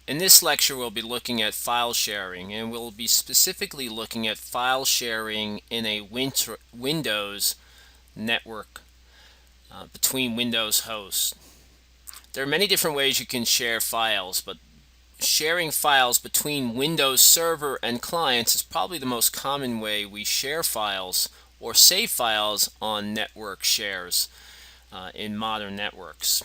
In this lecture, we'll be looking at file sharing, and we'll be specifically looking at file sharing in a Windows network between Windows hosts. There are many different ways you can share files, but sharing files between Windows Server and clients is probably the most common way we share files or save files on network shares in modern networks.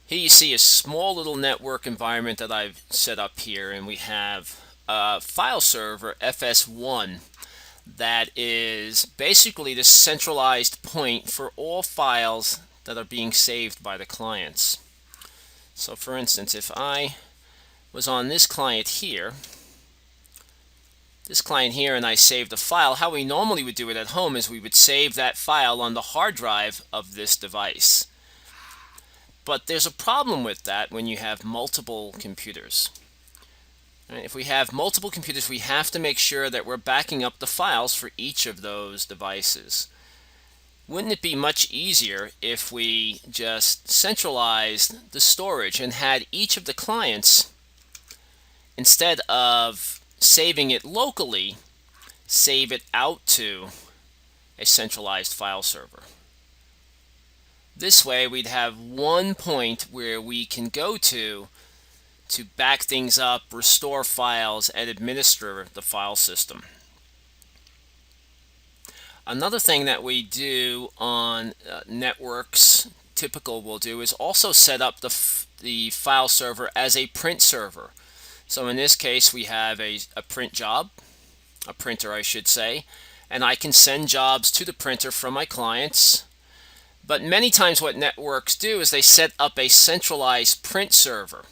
Here you see a small little network environment that I've set up here, and we have a file server FS1 that is basically the centralized point for all files that are being saved by the clients. So for instance, if I was on this client here, and I saved a file, how we normally would do it at home is we would save that file on the hard drive of this device. But there's a problem with that when you have multiple computers. If we have multiple computers, we have to make sure that we're backing up the files for each of those devices. Wouldn't it be much easier if we just centralized the storage and had each of the clients, instead of saving it locally, save it out to a centralized file server? This way we'd have one point where we can go to back things up, restore files, and administer the file system. Another thing that we do on networks, typical we'll do, is also set up the file server as a print server. So in this case we have a printer I should say, and I can send jobs to the printer from my clients. But many times what networks do is they set up a centralized print server.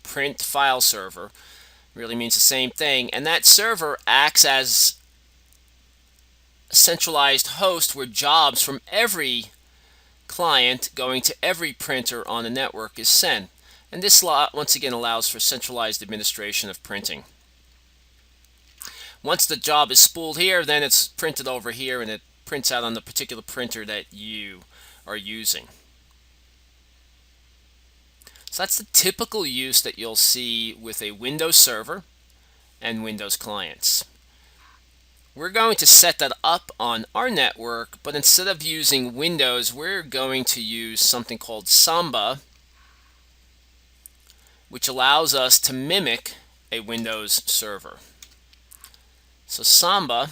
Print file server really means the same thing, and that server acts as a centralized host where jobs from every client going to every printer on the network is sent. And this once again allows for centralized administration of printing. Once the job is spooled here, then it's printed over here and it prints out on the particular printer that you are using. So that's the typical use that you'll see with a Windows server and Windows clients. We're going to set that up on our network, but instead of using Windows, we're going to use something called Samba, which allows us to mimic a Windows server. So Samba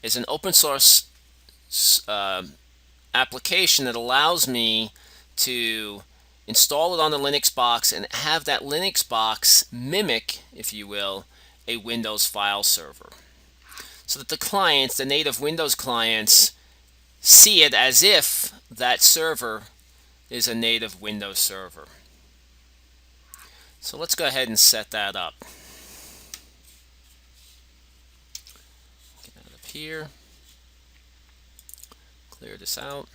is an open source application that allows me to install it on the Linux box and have that Linux box mimic, if you will, a Windows file server, so that the clients, the native Windows clients, see it as if that server is a native Windows server. So let's go ahead and set that up. Get that up here. Clear this out.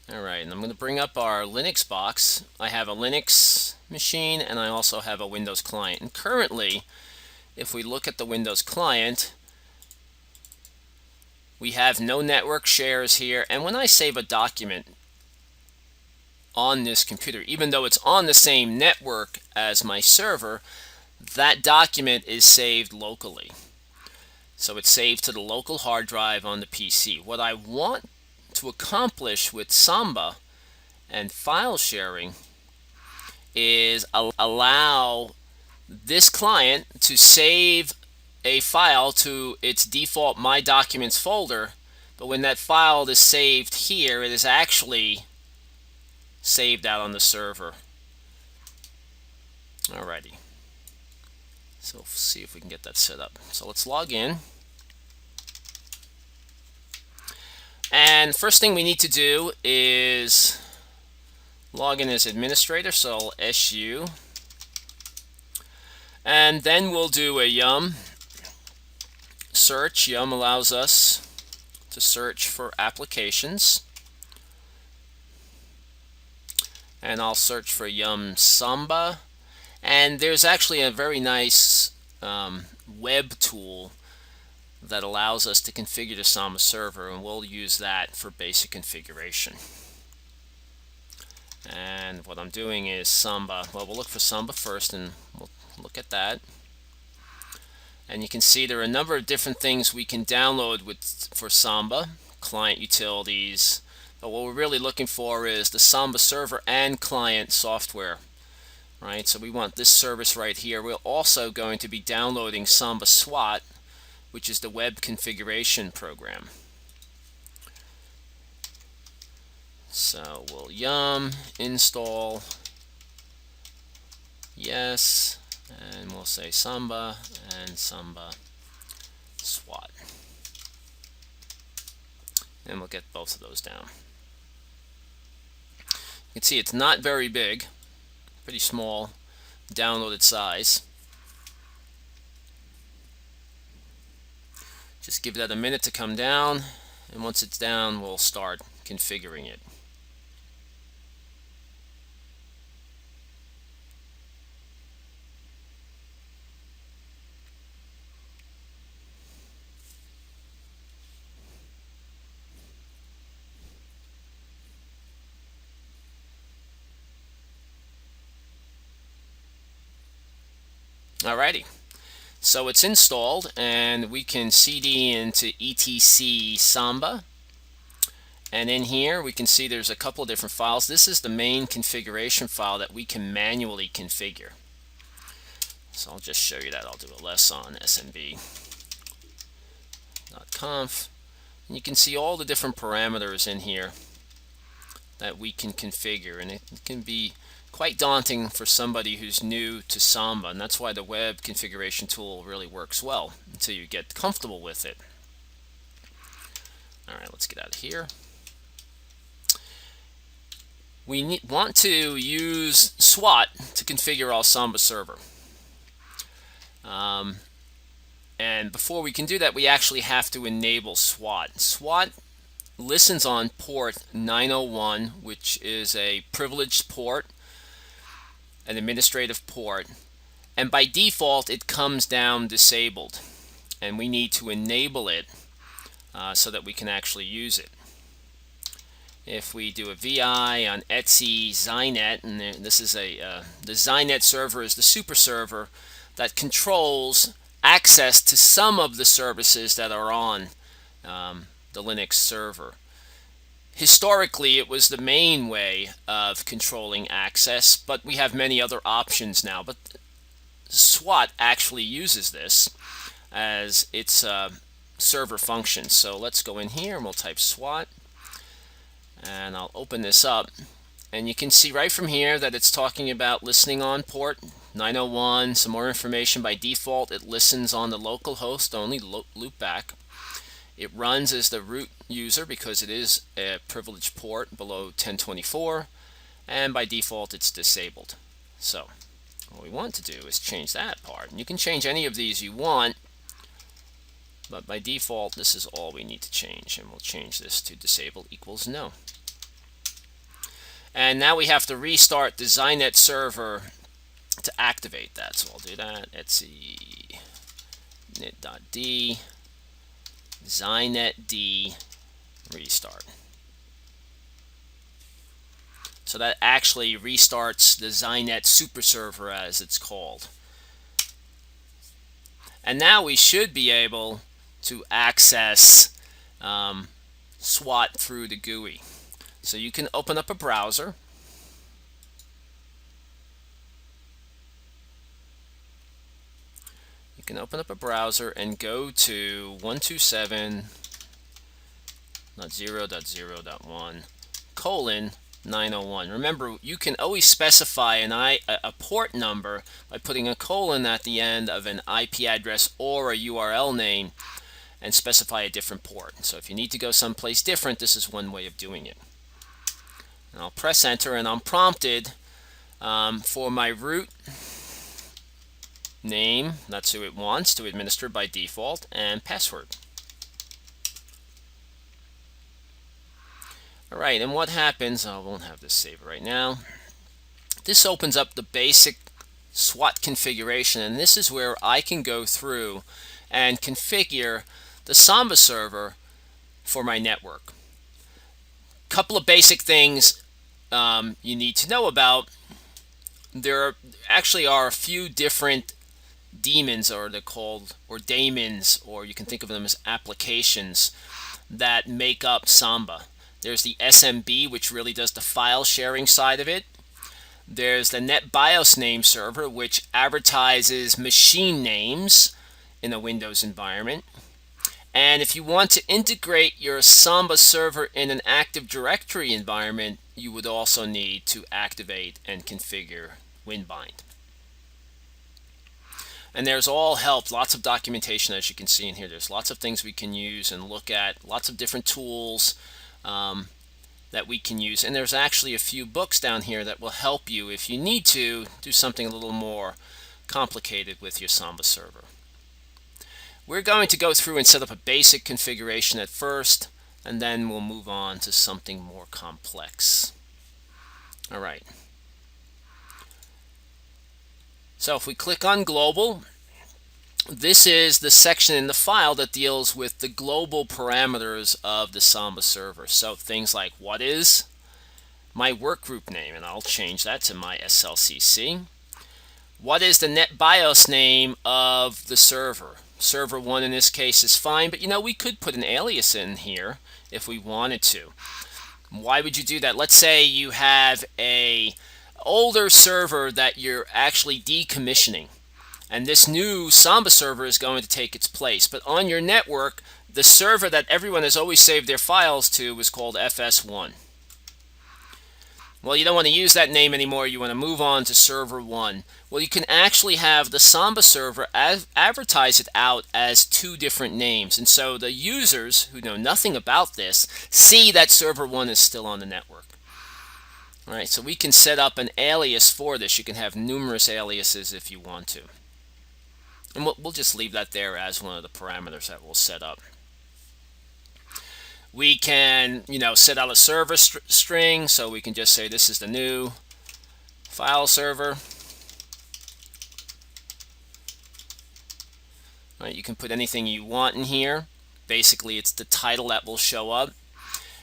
Alright, and I'm going to bring up our Linux box. I have a Linux machine and I also have a Windows client. And currently, if we look at the Windows client, we have no network shares here. And when I save a document on this computer, even though it's on the same network as my server, that document is saved locally. So it's saved to the local hard drive on the PC. What I want to accomplish with Samba and file sharing is allow this client to save a file to its default My Documents folder, but when that file is saved here, it is actually saved out on the server. Alrighty. So let's see if we can get that set up. So let's log in. And first thing we need to do is log in as administrator, so SU. And then we'll do a yum search. Yum allows us to search for applications. And I'll search for yum Samba. And there's actually a very nice web tool that allows us to configure the Samba server, and we'll use that for basic configuration. And what I'm doing is Samba. Well, we'll look for Samba first, and we'll look at that. And you can see there are a number of different things we can download for Samba, client utilities. But what we're really looking for is the Samba server and client software. Right, so we want this service right here. We're also going to be downloading Samba SWAT, which is the web configuration program. So we'll yum install yes, and we'll say Samba and Samba SWAT, and we'll get both of those down. You can see it's not very big, pretty small downloaded size. Just give that a minute to come down, and once it's down, we'll start configuring it. Alrighty, so it's installed, and we can cd into etc Samba, and in here we can see there's a couple of different files. This is the main configuration file that we can manually configure. So I'll just show you that. I'll do a less on smb.conf, and you can see all the different parameters in here that we can configure, and it can be quite daunting for somebody who's new to Samba, and that's why the web configuration tool really works well until you get comfortable with it. Alright, let's get out of here. We want to use SWAT to configure our Samba server. And before we can do that, we actually have to enable SWAT. SWAT listens on port 901, which is a privileged port, an administrative port, and by default it comes down disabled, and we need to enable it so that we can actually use it. If we do a VI on etc Zynet, and this is the Zynet server is the super server that controls access to some of the services that are on the Linux server. Historically, it was the main way of controlling access, but we have many other options now. But SWAT actually uses this as its server function. So let's go in here and we'll type SWAT, and I'll open this up, and you can see right from here that it's talking about listening on port 901. Some more information. By default, it listens on the local host only, loopback. It runs as the root user because it is a privileged port below 1024, and by default it's disabled. So what we want to do is change that part, and you can change any of these you want, but by default this is all we need to change, and we'll change this to disable equals no. And now we have to restart the Zynet server to activate that, so I'll do that. Etc net.d Zynet-d restart. So that actually restarts the Zynet super server, as it's called. And now we should be able to access SWAT through the GUI. So you can open up a browser. You can open up a browser and go to 127.0.0.1:901. Remember, you can always specify a port number by putting a colon at the end of an IP address or a URL name and specify a different port. So if you need to go someplace different, this is one way of doing it. And I'll press enter, and I'm prompted for my root name, that's who it wants to administer by default, and password. Alright, and what happens, I won't have this saved right now. This opens up the basic SWAT configuration, and this is where I can go through and configure the Samba server for my network. Couple of basic things you need to know about, actually are a few different daemons, or they're called, or daemons, or you can think of them as applications that make up Samba. There's the SMB, which really does the file sharing side of it. There's the NetBIOS name server, which advertises machine names in a Windows environment. And if you want to integrate your Samba server in an Active Directory environment, you would also need to activate and configure WinBind. And there's all help, lots of documentation, as you can see in here. There's lots of things we can use and look at, lots of different tools that we can use. And there's actually a few books down here that will help you if you need to do something a little more complicated with your Samba server. We're going to go through and set up a basic configuration at first, and then we'll move on to something more complex. All right. So if we click on Global, this is the section in the file that deals with the global parameters of the Samba server. So things like, what is my workgroup name? And I'll change that to my SLCC. What is the NetBIOS name of the server? Server 1 in this case is fine, but we could put an alias in here if we wanted to. Why would you do that? Let's say you have a older server that you're actually decommissioning, and this new Samba server is going to take its place. But on your network, the server that everyone has always saved their files to was called FS1. Well, you don't want to use that name anymore. You want to move on to server 1. Well, you can actually have the Samba server advertise it out as two different names. And so the users who know nothing about this see that server 1 is still on the network. All right, so we can set up an alias for this. You can have numerous aliases if you want to. And we'll just leave that there as one of the parameters that we'll set up. We can, set out a server string, so we can just say this is the new file server. All right, you can put anything you want in here. Basically, it's the title that will show up.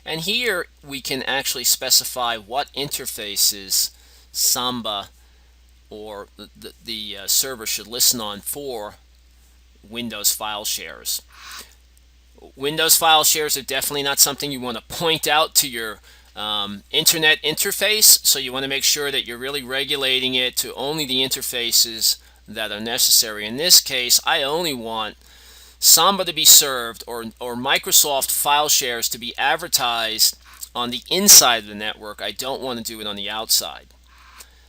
And here we can actually specify what interfaces Samba or the server should listen on for Windows file shares. Windows file shares are definitely not something you want to point out to your internet interface, so you want to make sure that you're really regulating it to only the interfaces that are necessary. In this case, I only want Samba to be served, or Microsoft file shares to be advertised on the inside of the network. I don't want to do it on the outside.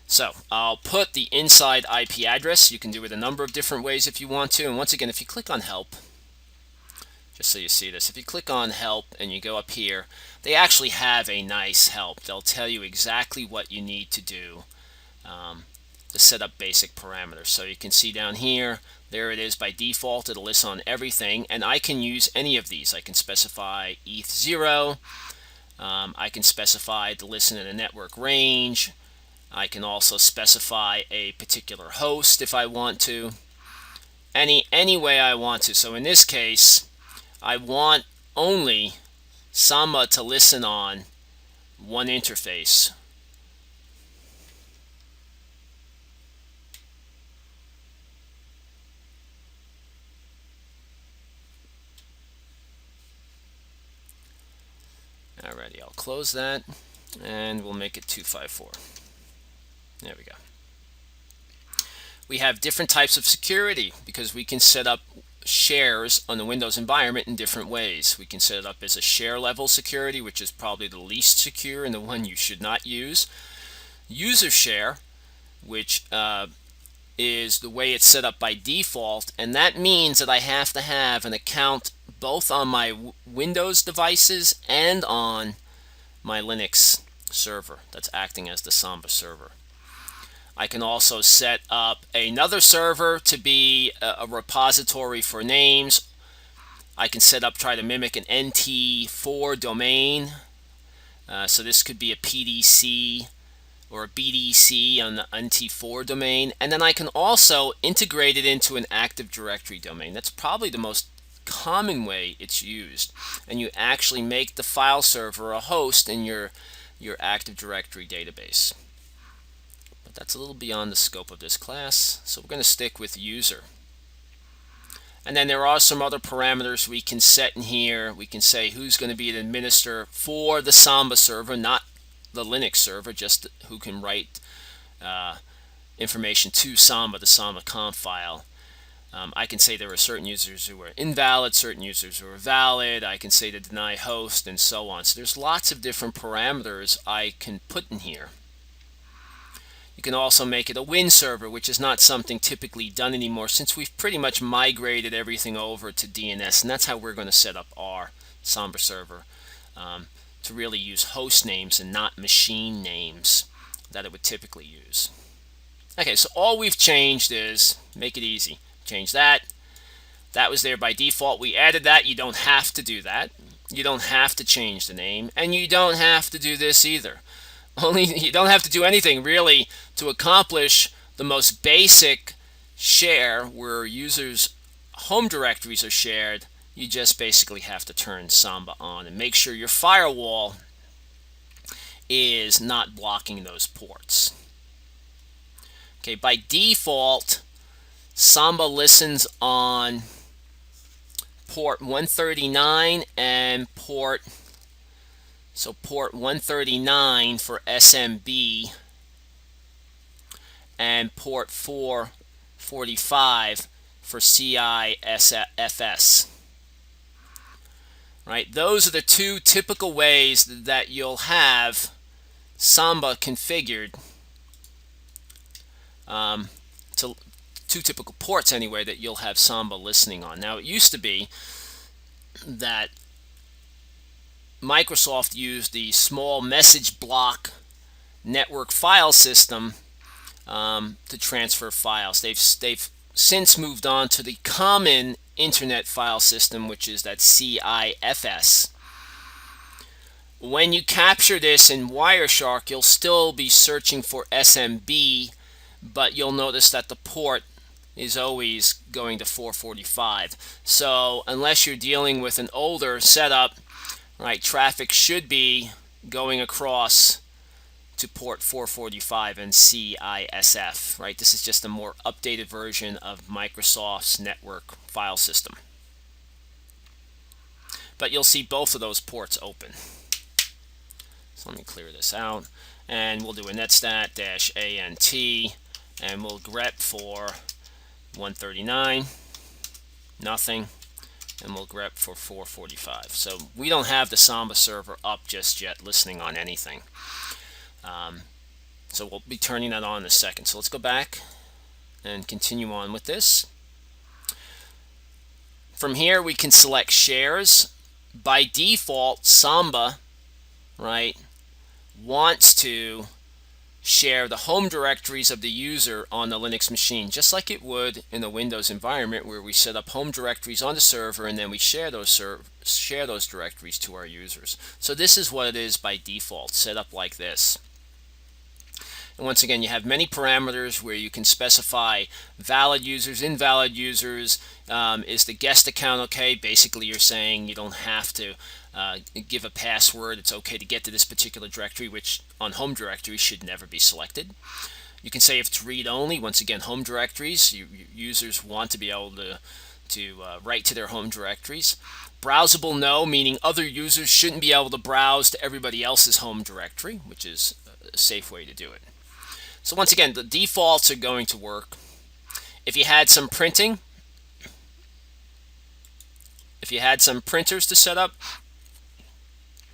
So I'll put the inside IP address. You can do it a number of different ways if you want to. And once again, if you click on Help, just so you see this, if you click on Help and you go up here, they actually have a nice help. They'll tell you exactly what you need to do to set up basic parameters. So you can see down here, there it is by default. It'll list on everything, and I can use any of these. I can specify ETH0. I can specify to listen in a network range. I can also specify a particular host if I want to. Any way I want to. So in this case, I want only Samba to listen on one interface. Alrighty, I'll close that, and we'll make it 254. There we go. We have different types of security because we can set up shares on the Windows environment in different ways. We can set it up as a share level security, which is probably the least secure and the one you should not use. User share, which is the way it's set up by default, and that means that I have to have an account both on my Windows devices and on my Linux server that's acting as the Samba server. I can also set up another server to be a repository for names. I can set up, try to mimic an NT4 domain. So this could be a PDC or a BDC on the NT4 domain. And then I can also integrate it into an Active Directory domain. That's probably the most common way it's used. And you actually make the file server a host in your your Active Directory database. But that's a little beyond the scope of this class, so we're going to stick with user. And then there are some other parameters we can set in here. We can say who's going to be an administrator for the Samba server, not the Linux server, just who can write information to Samba, the Samba conf file. I can say there are certain users who are invalid, certain users who are valid. I can say to deny host, and so on. So there's lots of different parameters I can put in here. You can also make it a Win server, which is not something typically done anymore since we've pretty much migrated everything over to DNS, and that's how we're going to set up our Samba server, to really use host names and not machine names that it would typically use. Okay, so all we've changed is, make it easy, change that. That was there by default. We added that. You don't have to do that. You don't have to change the name, and you don't have to do this either. You don't have to do anything really to accomplish the most basic share where users' home directories are shared. You just basically have to turn Samba on and make sure your firewall is not blocking those ports. Okay, by default, Samba listens on port 139 and port 139 for SMB and port 445 for CIFS. Right? Those are the two typical ways that you'll have Samba configured. Two typical ports anyway that you'll have Samba listening on. Now, it used to be that Microsoft used the small message block network file system to transfer files. They've since moved on to the common internet file system, which is that CIFS. When you capture this in Wireshark, you'll still be searching for SMB, but you'll notice that the port is always going to 445. So unless you're dealing with an older setup, right, traffic should be going across to port 445 and CISF, right? This is just a more updated version of Microsoft's network file system. But you'll see both of those ports open. So let me clear this out, and we'll do a netstat-ant, and we'll grep for 139, nothing, and we'll grep for 445. So we don't have the Samba server up just yet listening on anything. So we'll be turning that on in a second. So let's go back and continue on with this. From here we can select shares. By default, Samba, right, wants to share the home directories of the user on the Linux machine, just like it would in a Windows environment where we set up home directories on the server and then we share those directories to our users. So this is what it is by default, set up like this. And once again, you have many parameters where you can specify valid users, invalid users. Is the guest account okay? Basically, you're saying you don't have to give a password. It's okay to get to this particular directory, which on home directory should never be selected. You can say if it's read-only. Once again, home directories, users want to be able to write to their home directories. Browsable no, meaning other users shouldn't be able to browse to everybody else's home directory, which is a safe way to do it. So once again, the defaults are going to work. If you had some printing, if you had some printers to set up,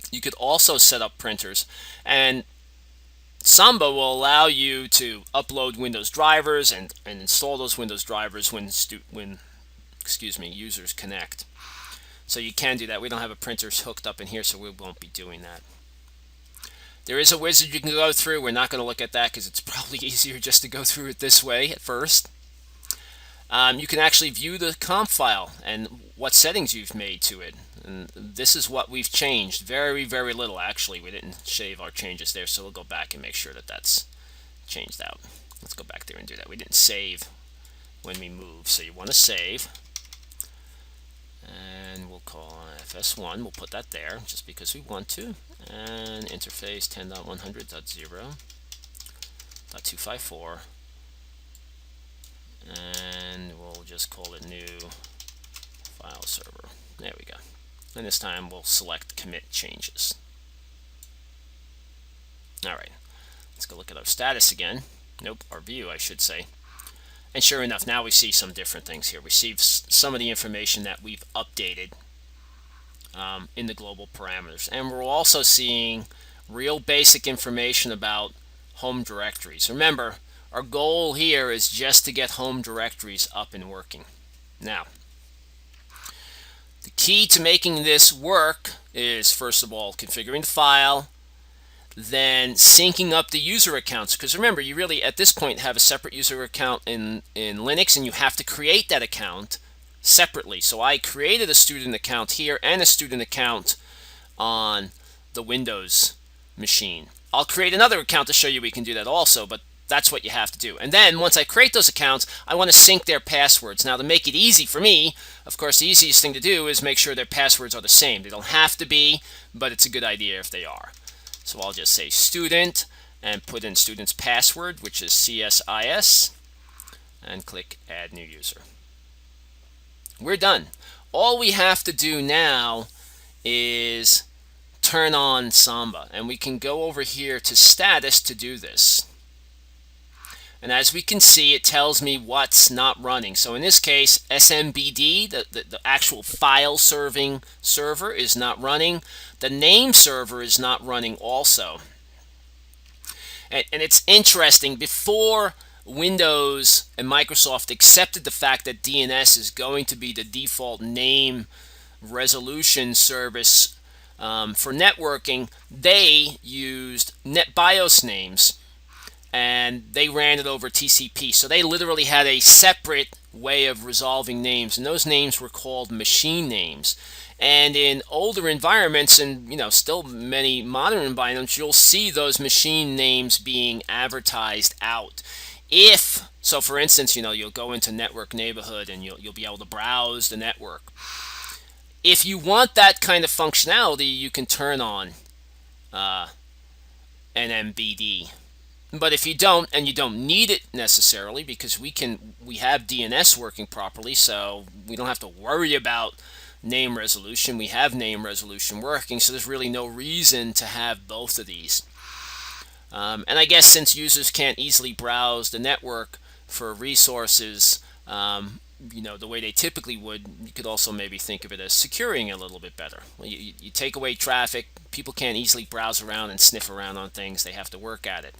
you could also set up printers. And Samba will allow you to upload Windows drivers and install those Windows drivers when users connect. So you can do that. We don't have a printers hooked up in here, so we won't be doing that. There is a wizard you can go through. We're not going to look at that because it's probably easier just to go through it this way at first. You can actually view the conf file and what settings you've made to it. And this is what we've changed. Very, very little, actually. We didn't save our changes there, so we'll go back and make sure that that's changed out. Let's go back there and do that. We didn't save when we moved, so you want to save. And we'll call FS1. We'll put that there just because we want to. and interface 10.100.0.254, and we'll just call it new file server. There we go. And this time we'll select commit changes. All right, let's go look at our status again. Nope, our view, I should say. And sure enough, now we see some different things here. We see some of the information that we've updated in the global parameters. And we're also seeing real basic information about home directories. Remember, our goal here is just to get home directories up and working. Now, the key to making this work is, first of all, configuring the file, then syncing up the user accounts. Because remember, you really, at this point, have a separate user account in Linux, and you have to create that account separately. So I created a student account here and a student account on the Windows machine. I'll create another account to show you we can do that also, but that's what you have to do. And then once I create those accounts, I want to sync their passwords. Now, to make it easy for me, of course, the easiest thing to do is make sure their passwords are the same. They don't have to be, but it's a good idea if they are. So I'll just say student and put in student's password, which is CSIS, and click add new user. We're done. All we have to do now is turn on Samba, and we can go over here to status to do this. And as we can see, it tells me what's not running. So in this case, SMBD, the actual file serving server, is not running. The name server is not running also. And it's interesting, before Windows and Microsoft accepted the fact that DNS is going to be the default name resolution service for networking, they used NetBIOS names, and they ran it over TCP. So they literally had a separate way of resolving names, and those names were called machine names. And in older environments, and still many modern environments, you'll see those machine names being advertised out. So for instance, you'll go into network neighborhood and you'll be able to browse the network. If you want that kind of functionality, you can turn on NMBD. But if you don't, and you don't need it necessarily, because we have DNS working properly, so we don't have to worry about name resolution. We have name resolution working, so there's really no reason to have both of these. And I guess since users can't easily browse the network for resources, the way they typically would, you could also maybe think of it as securing a little bit better. Well, you take away traffic, people can't easily browse around and sniff around on things. They have to work at it.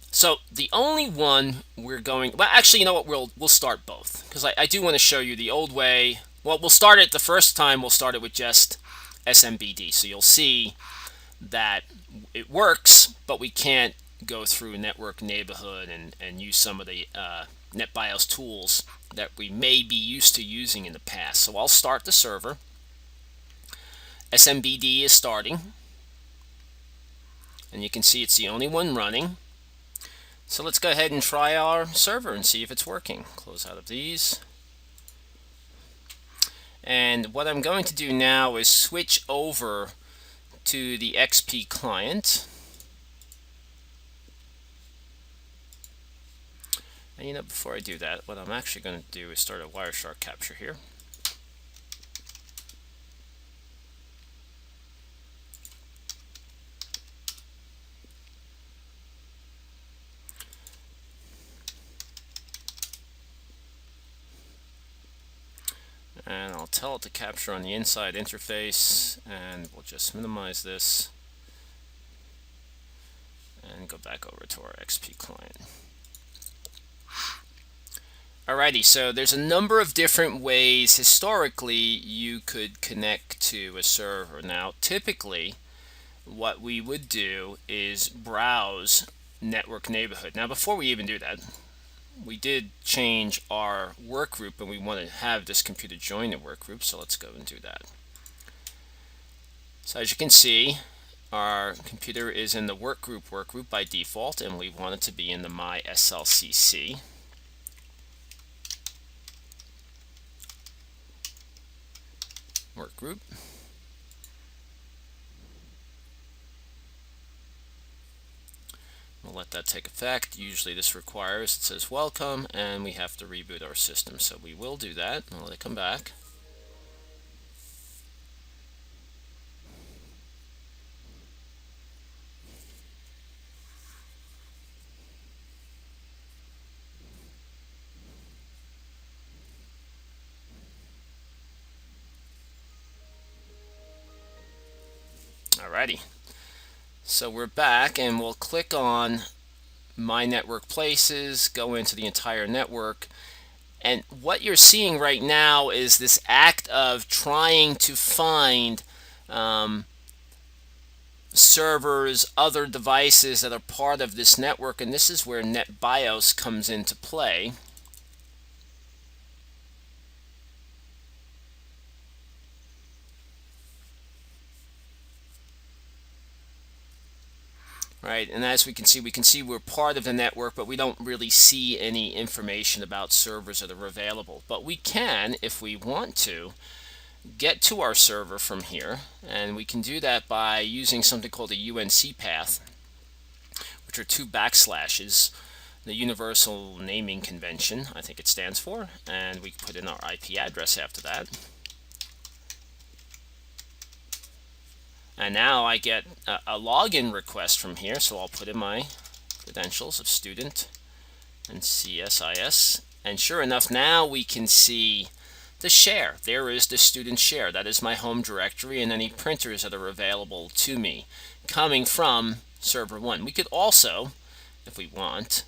So the only one we're going, well, actually, you know what, we'll start both, because I do want to show you the old way. Well, we'll start it the first time, we'll start it with just SMBD. So you'll see that it works, but we can't go through network neighborhood and use some of the NetBIOS tools that we may be used to using in the past. So I'll start the server. SMBD is starting, and you can see it's the only one running. So let's go ahead and try our server and see if it's working. Close out of these. And what I'm going to do now is switch over to the XP client. And before I do that, what I'm actually going to do is start a Wireshark capture here. And I'll tell it to capture on the inside interface, and we'll just minimize this and go back over to our XP client. Alrighty, so there's a number of different ways historically you could connect to a server. Now, typically, what we would do is browse network neighborhood. Now, before we even do that, we did change our work group, and we want to have this computer join the work group, so let's go and do that. So as you can see, our computer is in the work group by default, and we want it to be in the My SLCC. Work group. let that take effect. Usually this requires, it says welcome, and we have to reboot our system. So we will do that. I'll let it come back. Alrighty. So we're back, and we'll click on My Network Places, go into the entire network. And what you're seeing right now is this act of trying to find servers, other devices that are part of this network, and this is where NetBIOS comes into play. Right, and as we can see we're part of the network, but we don't really see any information about servers that are available. But we can, if we want to, get to our server from here, and we can do that by using something called a UNC path, which are 2 backslashes, the Universal Naming Convention, I think it stands for, and we put in our IP address after that. And now I get a login request from here, so I'll put in my credentials of student and CSIS. And sure enough, now we can see the share. There is the student share. That is my home directory and any printers that are available to me coming from server 1. We could also, if we want,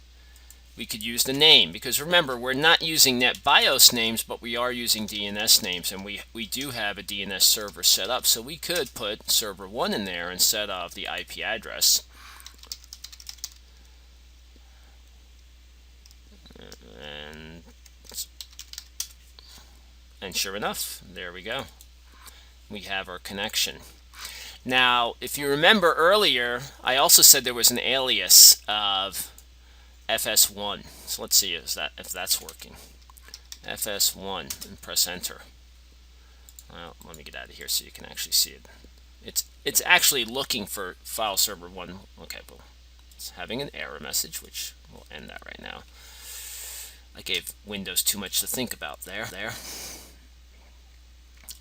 we could use the name, because remember, we're not using NetBIOS names, but we are using DNS names, and we do have a DNS server set up, so we could put server 1 in there instead of the IP address. And sure enough, there we go. We have our connection. Now, if you remember earlier, I also said there was an alias of FS1. So let's see if that's working. FS1, and press enter. Well, let me get out of here so you can actually see it. It's actually looking for file server 1. Okay, well, it's having an error message, which we'll end that right now. I gave Windows too much to think about there.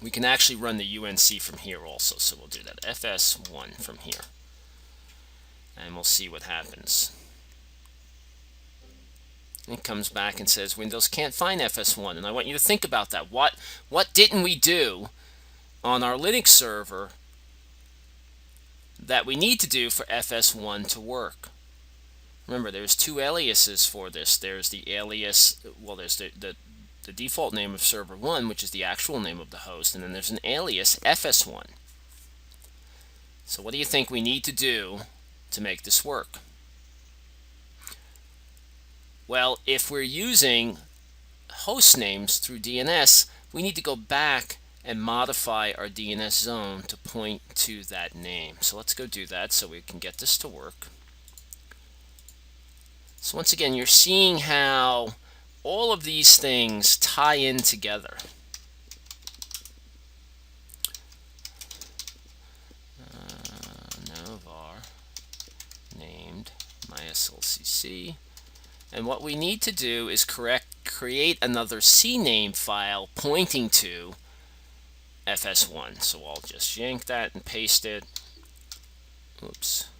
We can actually run the UNC from here also, so we'll do that. FS1 from here. And we'll see what happens. It comes back and says Windows can't find FS1, and I want you to think about that. What didn't we do on our Linux server that we need to do for FS1 to work? Remember, there's 2 aliases for this. There's the alias, well, there's the default name of server 1, which is the actual name of the host, and then there's an alias FS1. So what do you think we need to do to make this work? Well, if we're using host names through DNS, we need to go back and modify our DNS zone to point to that name. So let's go do that so we can get this to work. So once again, you're seeing how all of these things tie in together. No var named MySLCC. And what we need to do is create another CNAME file pointing to FS1. So I'll just yank that and paste it. Oops.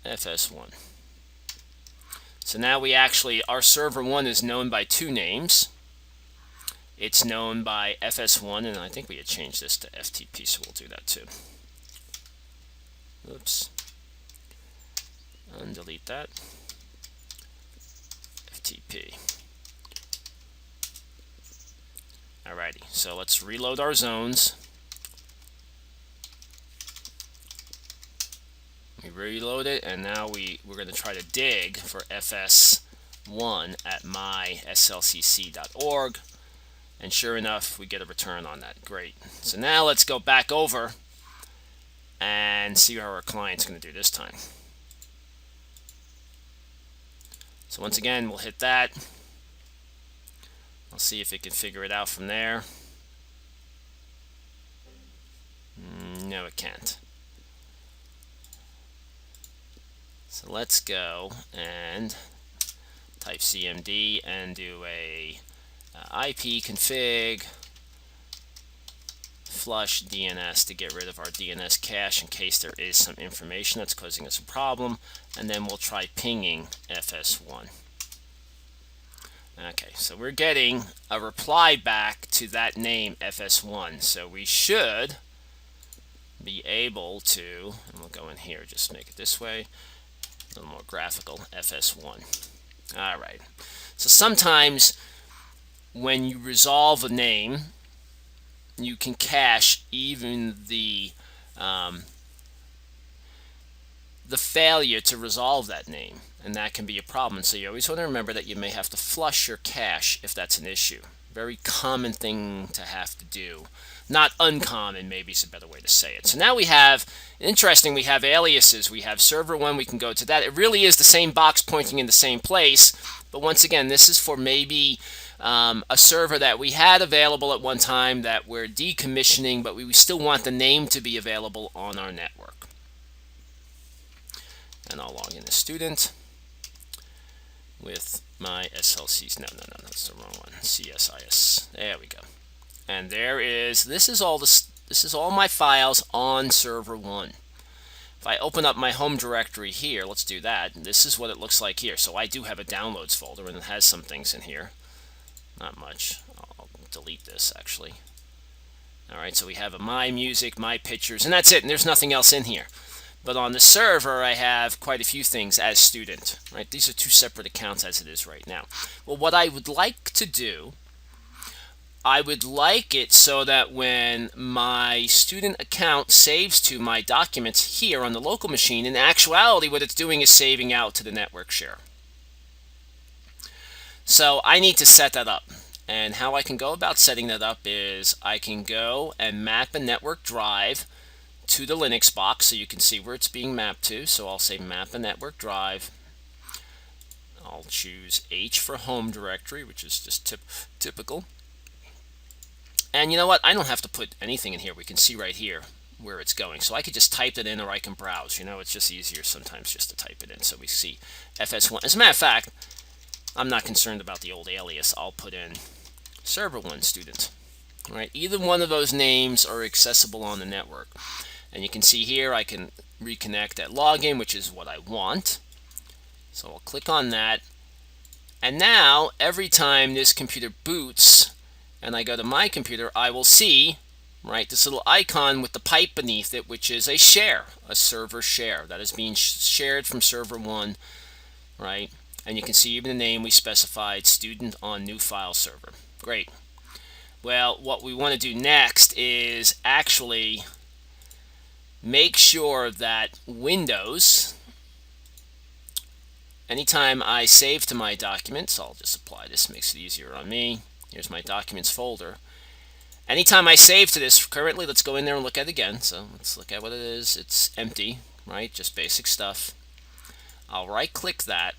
FS1. So now we actually, our server 1 is known by 2 names. It's known by FS1, and I think we had changed this to FTP, so we'll do that too. Oops. Undelete that. FTP. Alrighty, so let's reload our zones. We reload it, and now we're going to try to dig for FS1 at myslcc.org, and sure enough, we get a return on that. Great. So now let's go back over and see how our client's going to do this time. So once again, we'll hit that. I'll see if it can figure it out from there. No, it can't. So let's go and type cmd and do a IP config flush DNS to get rid of our DNS cache in case there is some information that's causing us a problem, and then we'll try pinging FS1. Okay, so we're getting a reply back to that name FS1, so we should be able to, and we'll go in here, just make it this way, a little more graphical, FS1. Alright, so sometimes when you resolve a name, you can cache even the failure to resolve that name, and that can be a problem. So you always want to remember that you may have to flush your cache if that's an issue. Very common thing to have to do. Not uncommon, maybe is a better way to say it. So now we have, interesting, we have aliases. We have server 1, we can go to that. It really is the same box pointing in the same place, but once again, this is for maybe a server that we had available at one time that we're decommissioning, but we still want the name to be available on our network. And I'll log in as student with my SLCs. No, that's the wrong one. CSIS. There we go. And there is, this is all my files on server 1. If I open up my home directory here, let's do that. This is what it looks like here. So I do have a downloads folder, and it has some things in here. Not much. I'll delete this actually. Alright, so we have a my music, my pictures, and that's it, and there's nothing else in here. But on the server, I have quite a few things as student. Right? These are two separate accounts as it is right now. Well, what I would like to do, I would like it so that when my student account saves to my documents here on the local machine, in actuality, what it's doing is saving out to the network share. So I need to set that up. And how I can go about setting that up is I can go and map a network drive to the Linux box so you can see where it's being mapped to. So I'll say map a network drive. I'll choose H for home directory, which is just typical. And you know what? I don't have to put anything in here. We can see right here where it's going. So I could just type it in, or I can browse. You know, it's just easier sometimes just to type it in. So we see FS1. As a matter of fact, I'm not concerned about the old alias. I'll put in server 1 student. All right, either one of those names are accessible on the network. And you can see here I can reconnect at login, which is what I want. So I'll click on that. And now every time this computer boots and I go to my computer, I will see, right, this little icon with the pipe beneath it, which is a share, a server share that is being shared from server 1, right? And you can see even the name we specified, student on new file server. Great. Well, what we want to do next is actually make sure that Windows, anytime I save to my documents, I'll just apply this, makes it easier on me. Here's my documents folder. Anytime I save to this, currently, let's go in there and look at it again. So let's look at what it is. It's empty, right? Just basic stuff. I'll right-click that.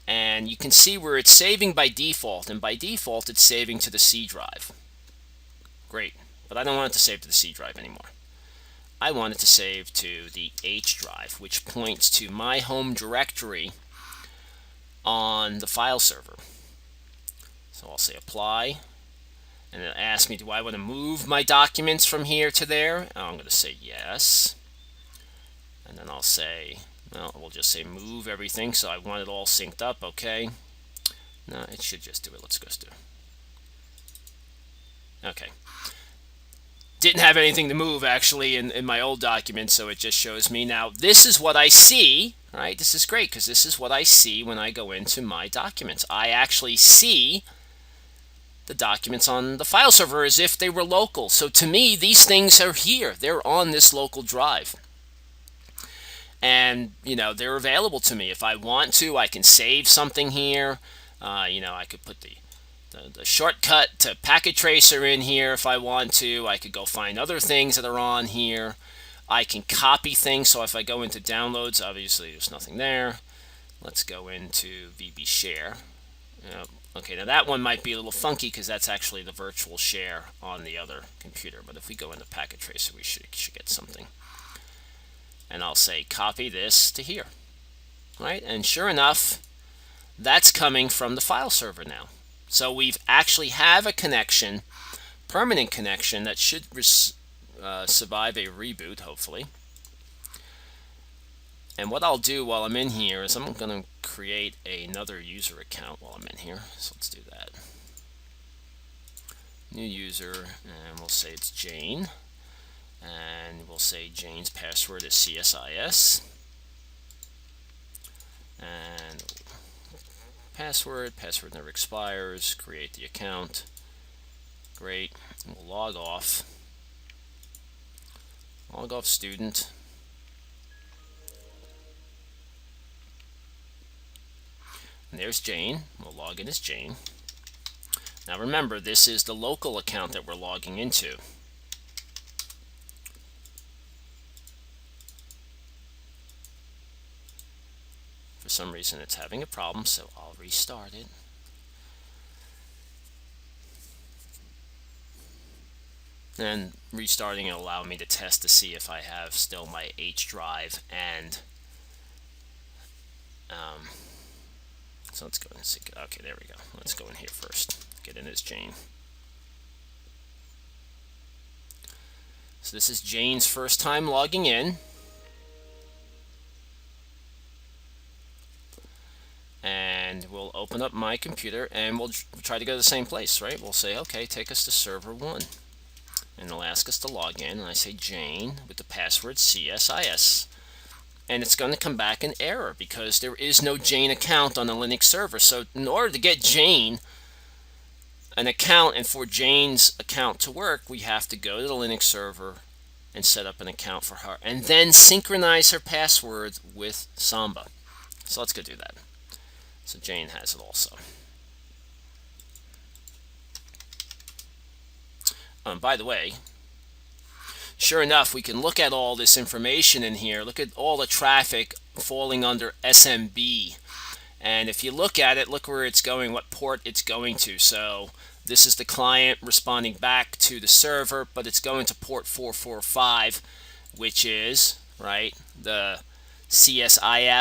And you can see where it's saving by default, and by default it's saving to the C drive. Great, but I don't want it to save to the C drive anymore. I want it to save to the H drive, which points to my home directory on the file server. So I'll say apply, and it'll ask me, do I want to move my documents from here to there? I'm going to say yes, and then I'll say, well, we'll just say move everything, so I want it all synced up, okay. No, it should just do it. Let's go do it. Okay. Didn't have anything to move, actually, in my old document, so it just shows me. Now, this is what I see, right? This is great, because this is what I see when I go into my documents. I actually see the documents on the file server as if they were local. So to me, these things are here. They're on this local drive. And, you know, they're available to me. If I want to, I can save something here. You know, I could put the shortcut to packet tracer in here if I want to. I could go find other things that are on here. I can copy things. So if I go into downloads, obviously there's nothing there. Let's go into VB Share. Okay, now that one might be a little funky because that's actually the virtual share on the other computer. But if we go into Packet Tracer, we should get something. And I'll say copy this to here, right? And sure enough, that's coming from the file server now. So we've actually have a connection, permanent connection, that should survive a reboot, hopefully. And what I'll do while I'm in here is I'm going to create another user account while I'm in here. So let's do that. New user, and we'll say it's Jane. And we'll say Jane's password is CSIS. And password never expires. Create the account. Great. And we'll log off. Log off student. And there's Jane. We'll log in as Jane. Now remember, this is the local account that we're logging into. For some reason it's having a problem, so I'll restart it. And restarting will allow me to test to see if I have still my H drive and so let's go and see. Okay, there we go. Let's go in here first. Get in as Jane. So this is Jane's first time logging in. And we'll open up my computer and we'll try to go to the same place, right? We'll say, okay, take us to server 1. And it'll ask us to log in. And I say Jane with the password CSIS. And it's going to come back an error because there is no Jane account on the Linux server. So in order to get Jane an account and for Jane's account to work, we have to go to the Linux server and set up an account for her and then synchronize her password with Samba. So let's go do that. So Jane has it also. By the way, sure enough, we can look at all this information in here. Look at all the traffic falling under SMB. And if you look at it, look where it's going, what port it's going to. So this is the client responding back to the server, but it's going to port 445, which is, right, the CIFS,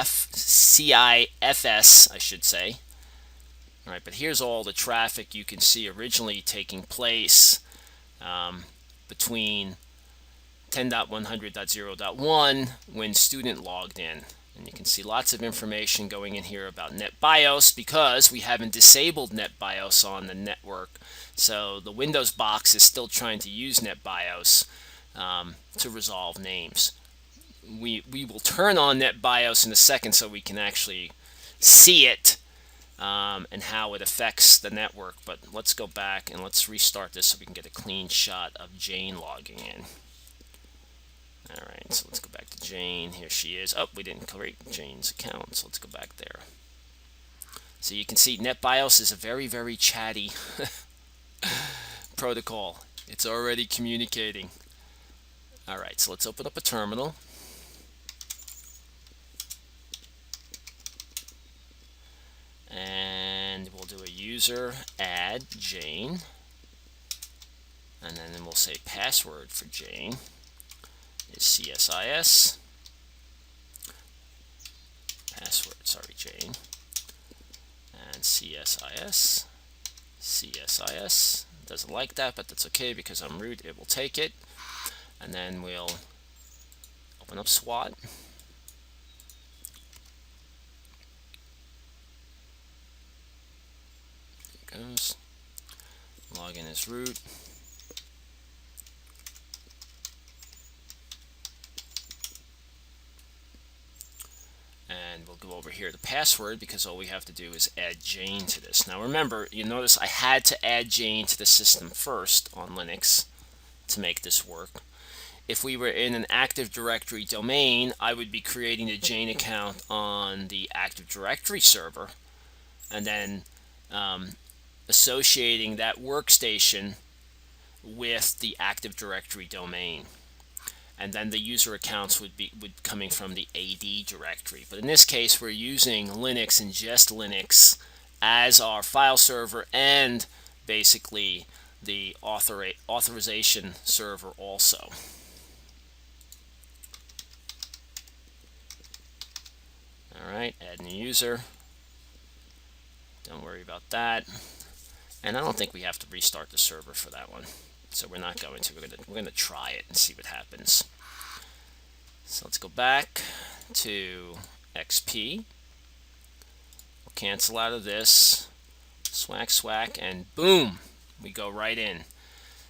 I should say. All right, but here's all the traffic you can see originally taking place between 10.100.0.1 when student logged in. And you can see lots of information going in here about NetBIOS because we haven't disabled NetBIOS on the network. So the Windows box is still trying to use NetBIOS to resolve names. We will turn on NetBIOS in a second so we can actually see it and how it affects the network. But let's go back and let's restart this so we can get a clean shot of Jane logging in. Alright, so let's go back to Jane. Here she is. Oh, we didn't create Jane's account, so let's go back there. So you can see NetBIOS is a very, very chatty protocol. It's already communicating. Alright, so let's open up a terminal. And we'll do a user add Jane. And then we'll say password for Jane is CSIS. Password, sorry, Jane. And CSIS. CSIS. Doesn't like that, but that's okay because I'm root. It will take it. And then we'll open up SWAT. There it goes. Log in as root. And we'll go over here to password because all we have to do is add Jane to this. Now remember, you notice I had to add Jane to the system first on Linux to make this work. If we were in an Active Directory domain, I would be creating a Jane account on the Active Directory server and then associating that workstation with the Active Directory domain. And then the user accounts would coming from the AD directory. But in this case, we're using Linux and just Linux as our file server and basically the authorization server also. All right, add new user. Don't worry about that. And I don't think we have to restart the server for that one. So we're not going to. We're going to try it and see what happens. So let's go back to XP. We'll cancel out of this. Swack, and boom, we go right in.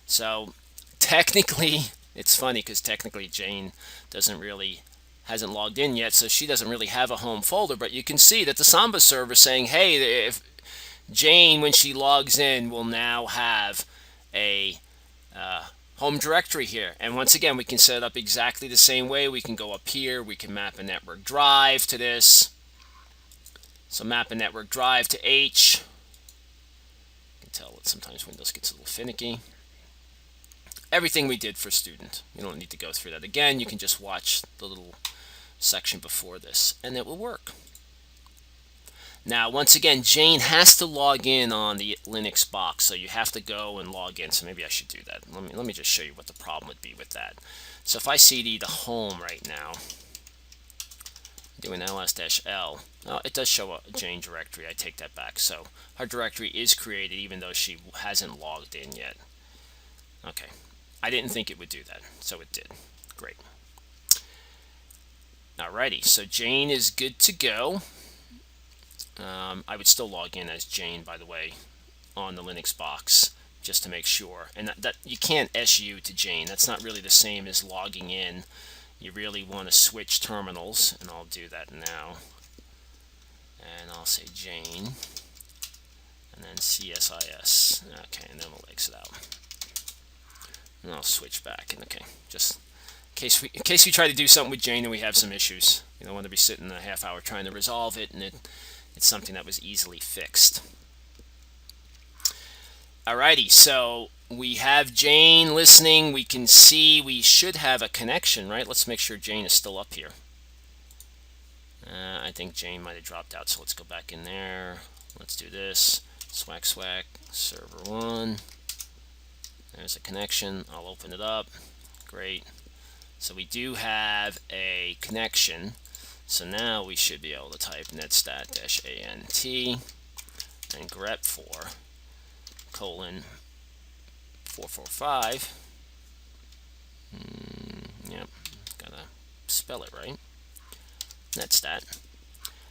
So technically, it's funny because technically Jane hasn't logged in yet, so she doesn't really have a home folder, but you can see that the Samba server is saying, hey, if Jane, when she logs in, will now have a home directory here. And once again, we can set it up exactly the same way. We can go up here, we can map a network drive to this. So map a network drive to H. You can tell that sometimes Windows gets a little finicky. Everything we did for student. You don't need to go through that again. You can just watch the little section before this, and it will work. Now, once again, Jane has to log in on the Linux box, so you have to go and log in. So maybe I should do that. Let me just show you what the problem would be with that. So if I cd the home right now, doing ls-l, it does show a Jane directory. I take that back. So her directory is created even though she hasn't logged in yet. Okay, I didn't think it would do that, so it did. Great. Alrighty, so Jane is good to go. I would still log in as Jane, by the way, on the Linux box, just to make sure. And that you can't SU to Jane. That's not really the same as logging in. You really want to switch terminals, and I'll do that now. And I'll say Jane, and then CSIS. Okay, and then we'll exit out. And I'll switch back. And okay, just in case we try to do something with Jane and we have some issues. You don't want to be sitting a half hour trying to resolve it, and it's something that was easily fixed. Alrighty, so we have Jane listening. We can see we should have a connection, right? Let's make sure Jane is still up here. I think Jane might have dropped out, so let's go back in there. Let's do this. Swack, server 1. There's a connection. I'll open it up. Great. So we do have a connection. So now we should be able to type netstat-ant and grep4 colon 445. Yep, gotta spell it right. Netstat.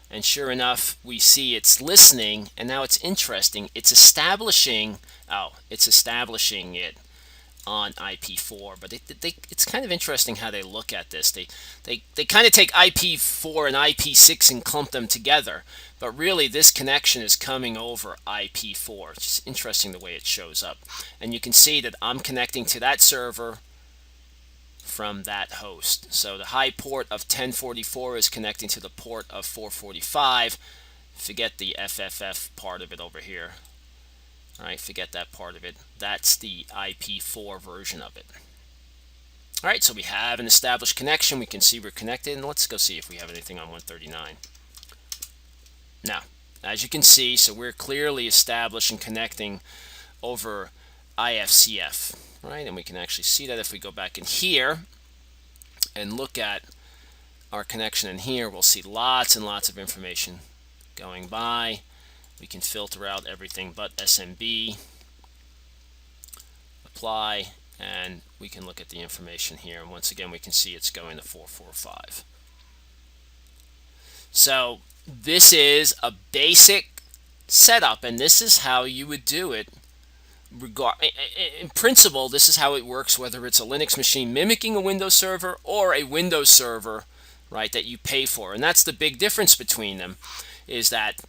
And sure enough, we see it's listening, and now it's interesting. It's establishing it on IP4, but it's kind of interesting how they look at this. They kind of take IP4 and IP6 and clump them together, but really this connection is coming over IP4. It's just interesting the way it shows up. And you can see that I'm connecting to that server from that host. So the high port of 1044 is connecting to the port of 445. Forget the FFF part of it over here. All right, forget that part of it. That's the IP4 version of it. All right, so we have an established connection. We can see we're connected, and let's go see if we have anything on 139. Now, as you can see, so we're clearly established and connecting over IFCF, right? And we can actually see that if we go back in here and look at our connection in here, we'll see lots and lots of information going by. We can filter out everything but SMB, apply, and we can look at the information here. And once again, we can see it's going to 445. So this is a basic setup, and this is how you would do it. In principle, this is how it works, whether it's a Linux machine mimicking a Windows server or a Windows server, right, that you pay for. And that's the big difference between them, is that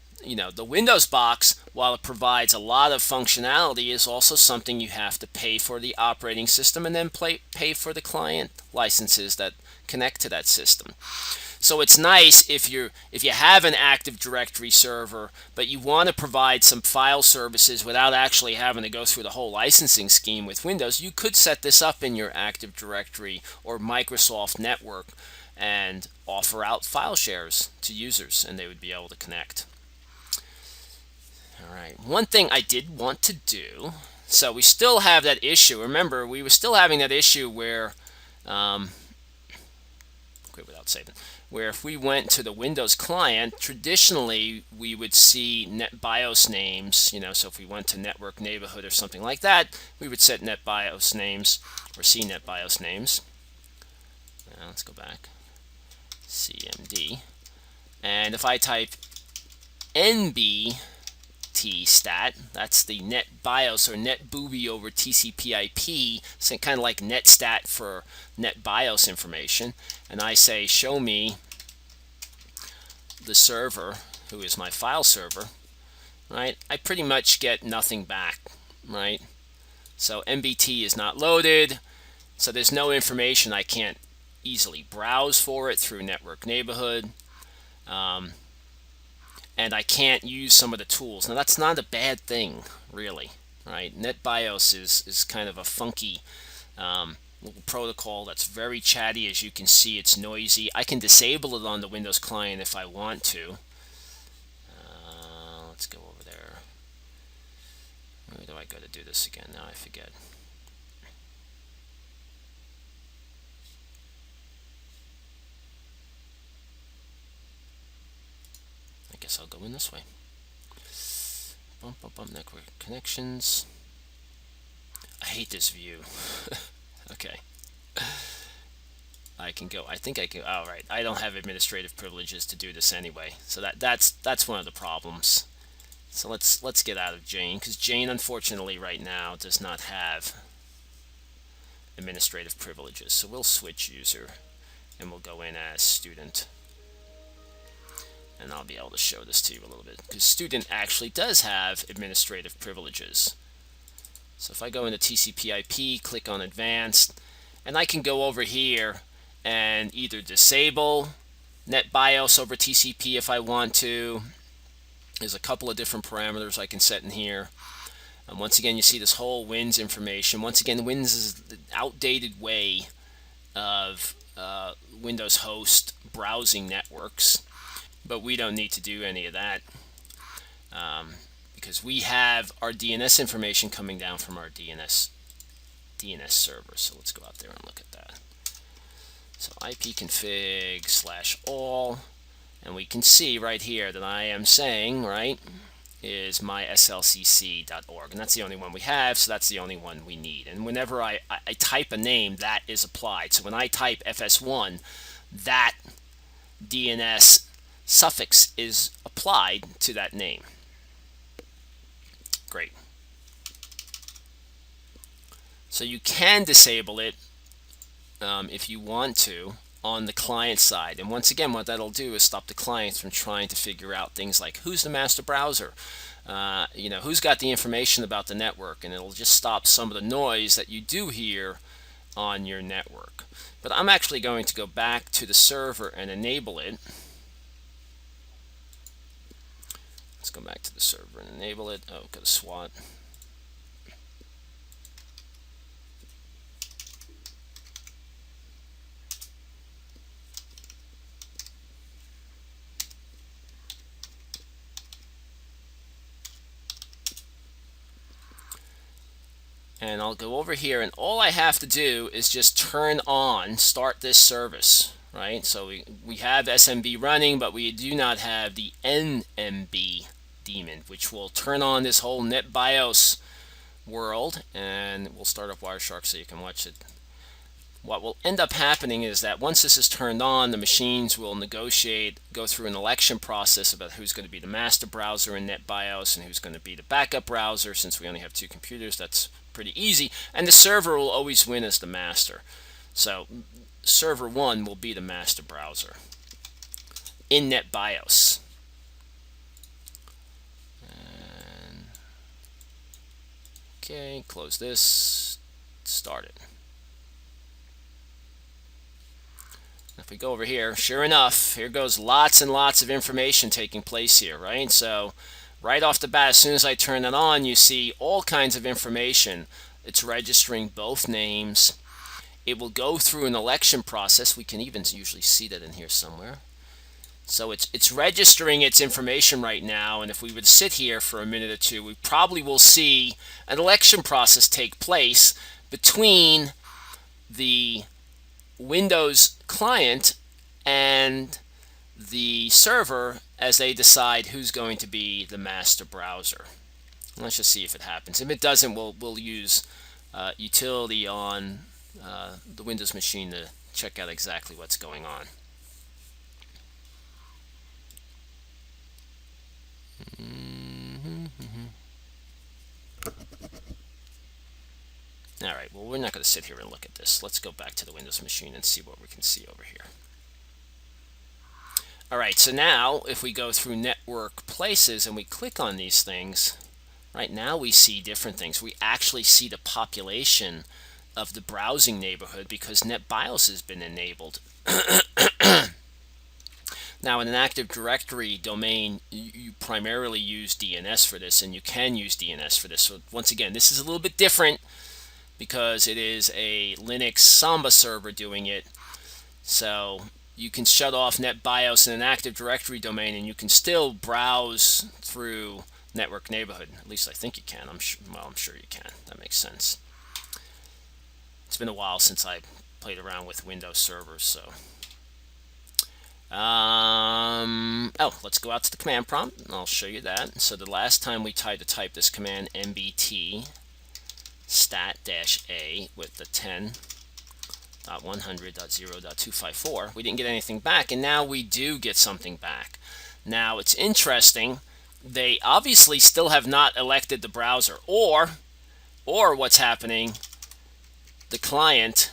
the Windows box, while it provides a lot of functionality, is also something you have to pay for the operating system and then pay for the client licenses that connect to that system. So it's nice if you have an Active Directory server, but you want to provide some file services without actually having to go through the whole licensing scheme with Windows. You could set this up in your Active Directory or Microsoft network and offer out file shares to users, and they would be able to connect. All right, one thing I did want to do, so we still have that issue. Remember, we were still having that issue where, quit without saving, where if we went to the Windows client, traditionally we would see NetBIOS names, so if we went to network neighborhood or something like that, we would set NetBIOS names or see NetBIOS names. Now let's go back, CMD, and if I type NB stat, that's the NetBIOS or NetBooby over TCP/IP, so kind of like NetStat for NetBIOS information, and I say show me the server, who is my file server, right? I pretty much get nothing back, right? So MBT is not loaded, so there's no information. I can't easily browse for it through network neighborhood. And I can't use some of the tools. Now that's not a bad thing, really, right? NetBIOS is kind of a funky little protocol that's very chatty. As you can see, it's noisy. I can disable it on the Windows client if I want to. Let's go over there. Where do I go to do this again? Now I forget. I guess I'll go in this way. Bump, network connections. I hate this view. Okay. I can go. I think I can. All right. I don't have administrative privileges to do this anyway, so that's one of the problems. So let's get out of Jane, because Jane, unfortunately, right now does not have administrative privileges. So we'll switch user, and we'll go in as student. And I'll be able to show this to you a little bit, because student actually does have administrative privileges. So if I go into TCP/IP, click on advanced, and I can go over here and either disable NetBIOS over TCP if I want to. There's a couple of different parameters I can set in here. And once again, you see this whole WINS information. Once again, WINS is the outdated way of Windows host browsing networks. But we don't need to do any of that because we have our DNS information coming down from our DNS server. So let's go out there and look at that. So ipconfig/all, and we can see right here that I am saying, right, is myslcc.org, and that's the only one we have, so that's the only one we need. And whenever I type a name, that is applied. So when I type FS1, that DNS suffix is applied to that name. Great. So you can disable it if you want to on the client side. And once again, what that'll do is stop the client from trying to figure out things like who's the master browser, who's got the information about the network, and it'll just stop some of the noise that you do hear on your network. But I'm actually going to go back to the server and enable it. Let's go back to the server and enable it. Oh, go to SWAT. And I'll go over here, and all I have to do is just start this service, right? So we have SMB running, but we do not have the NMB daemon, which will turn on this whole NetBIOS world. And we'll start up Wireshark so you can watch it. What will end up happening is that once this is turned on, the machines will negotiate, go through an election process about who's going to be the master browser in NetBIOS and who's going to be the backup browser. Since we only have 2 computers, that's pretty easy. And the server will always win as the master. So server 1 will be the master browser in NetBIOS. And okay, close this, start it. If we go over here, sure enough, here goes lots and lots of information taking place here, right? So right off the bat, as soon as I turn it on, you see all kinds of information. It's registering both names. It will go through an election process. We can even usually see that in here somewhere. So it's registering its information right now, and if we would sit here for a minute or two, we probably will see an election process take place between the Windows client and the server as they decide who's going to be the master browser. Let's just see if it happens. If it doesn't, we'll use utility on the Windows machine to check out exactly what's going on. All right, well, we're not going to sit here and look at this. Let's go back to the Windows machine and see what we can see over here. All right, so now if we go through network places and we click on these things, right now we see different things. We actually see the population of the browsing neighborhood because NetBIOS has been enabled. Now, in an Active Directory domain, you primarily use DNS for this, and you can use DNS for this. So once again, this is a little bit different because it is a Linux Samba server doing it. So you can shut off NetBIOS in an Active Directory domain, and you can still browse through network neighborhood. At least I think you can. I'm sure you can. That makes sense. It's been a while since I played around with Windows servers, so. Let's go out to the command prompt, and I'll show you that. So the last time we tried to type this command, mbt stat-a with the 10.100.0.254, we didn't get anything back, and now we do get something back. Now, it's interesting. They obviously still have not elected the browser, or what's happening, the client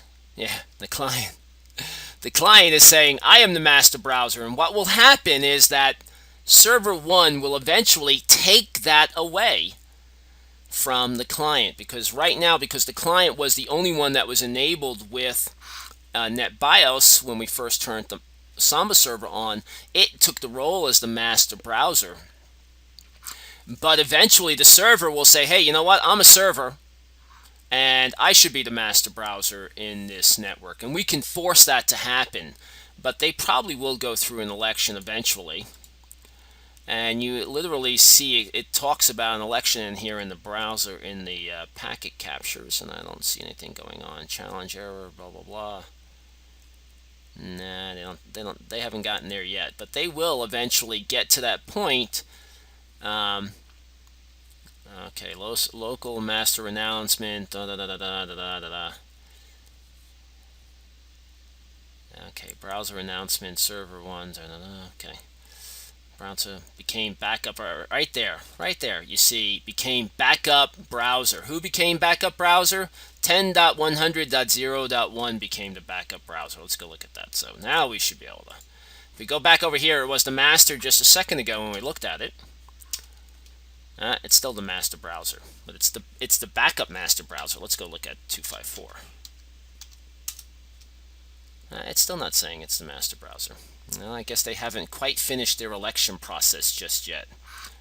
is saying, I am the master browser, and what will happen is that server 1 will eventually take that away from the client, because right now, because the client was the only one that was enabled with NetBIOS when we first turned the Samba server on, it took the role as the master browser. But eventually the server will say, hey, you know what, I'm a server, and I should be the master browser in this network. And we can force that to happen, but they probably will go through an election eventually. And you literally see it talks about an election in here in the browser, in the packet captures, and I don't see anything going on. Challenge error, blah blah blah. Nah, they haven't gotten there yet, but they will eventually get to that point. Okay, local master announcement. Okay, browser announcement, server 1. Okay, browser became backup. Right there. You see, became backup browser. Who became backup browser? 10.100.0.1 became the backup browser. Let's go look at that. So now we should be able to. If we go back over here, it was the master just a second ago when we looked at it. It's still the master browser, but it's the backup master browser. Let's go look at 254. It's still not saying it's the master browser. Well, I guess they haven't quite finished their election process just yet.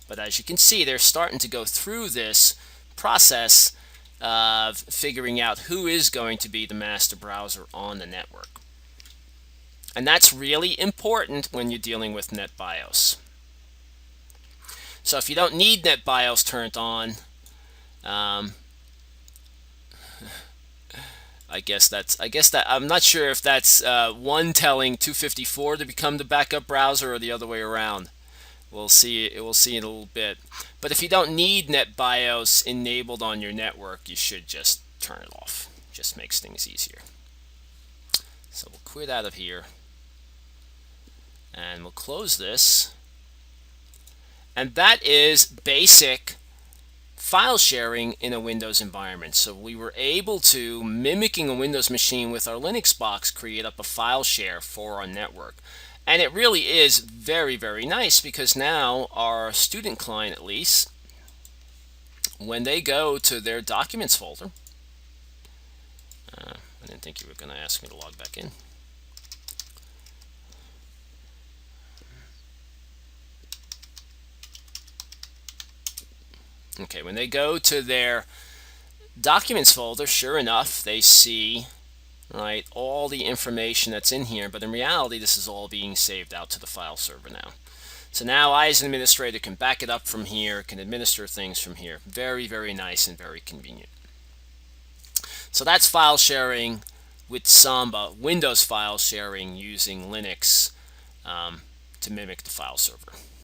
But as you can see, they're starting to go through this process of figuring out who is going to be the master browser on the network. And that's really important when you're dealing with NetBIOS. So if you don't need NetBIOS turned on, I guess that I'm not sure if that's one telling 254 to become the backup browser or the other way around. We'll see. We'll see in a little bit. But if you don't need NetBIOS enabled on your network, you should just turn it off. Just makes things easier. So we'll quit out of here, and we'll close this. And that is basic file sharing in a Windows environment. So we were able to, mimicking a Windows machine with our Linux box, create up a file share for our network. And it really is very, very nice, because now our student client, at least, when they go to their documents folder, I didn't think you were going to ask me to log back in. Okay, when they go to their documents folder, sure enough, they see right, all the information that's in here, but in reality this is all being saved out to the file server now. So now I as an administrator can back it up from here, can administer things from here. Very, very nice and very convenient. So that's file sharing with Samba, Windows file sharing using Linux to mimic the file server.